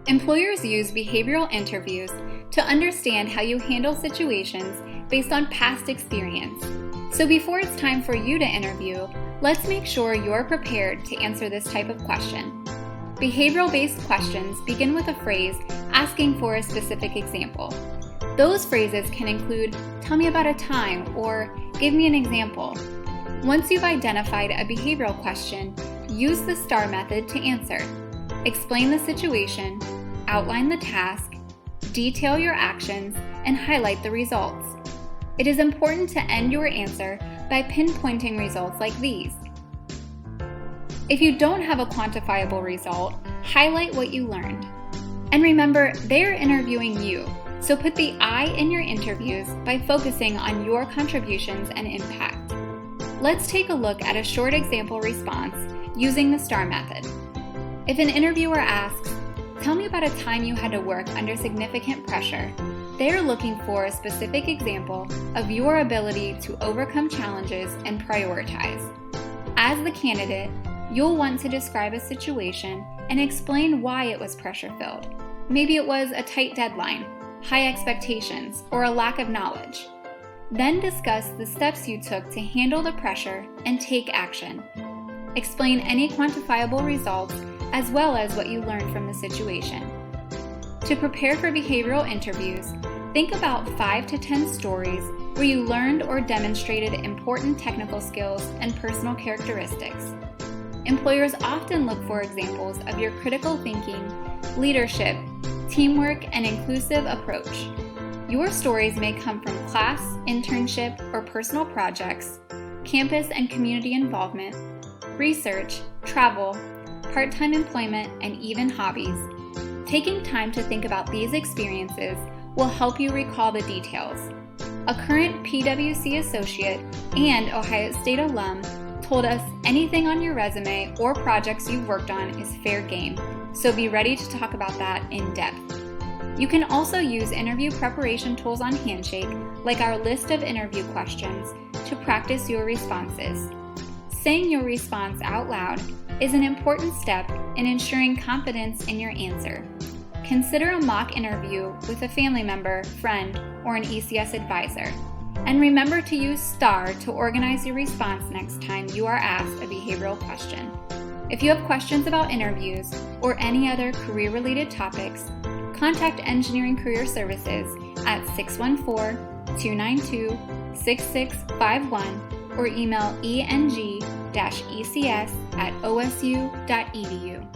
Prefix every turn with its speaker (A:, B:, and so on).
A: Employers use behavioral interviews to understand how you handle situations based on past experience. So before it's time for you to interview, let's make sure you're prepared to answer this type of question. Behavioral-based questions begin with a phrase asking for a specific example. Those phrases can include, "Tell me about a time," or "Give me an example." Once you've identified a behavioral question, use the STAR method to answer. Explain the situation, outline the task, detail your actions, and highlight the results. It is important to end your answer by pinpointing results like these. If you don't have a quantifiable result, highlight what you learned. And remember, they're interviewing you, so put the I in your interviews by focusing on your contributions and impact. Let's take a look at a short example response using the STAR method. If an interviewer asks, "Tell me about a time you had to work under significant pressure," they're looking for a specific example of your ability to overcome challenges and prioritize. As the candidate, you'll want to describe a situation and explain why it was pressure-filled. Maybe it was a tight deadline, high expectations, or a lack of knowledge. Then discuss the steps you took to handle the pressure and take action. Explain any quantifiable results as well as what you learned from the situation. To prepare for behavioral interviews, think about 5 to 10 stories where you learned or demonstrated important technical skills and personal characteristics. Employers often look for examples of your critical thinking, leadership, teamwork, and inclusive approach. Your stories may come from class, internship, or personal projects, campus and community involvement, research, travel, part-time employment, and even hobbies. Taking time to think about these experiences will help you recall the details. A current PwC associate and Ohio State alum told us anything on your resume or projects you've worked on is fair game, so be ready to talk about that in depth. You can also use interview preparation tools on Handshake, like our list of interview questions, to practice your responses. Saying your response out loud is an important step in ensuring confidence in your answer. Consider a mock interview with a family member, friend, or an ECS advisor. And remember to use STAR to organize your response next time you are asked a behavioral question. If you have questions about interviews or any other career-related topics, contact Engineering Career Services at 614-292-6651 or email eng-ecs@osu.edu.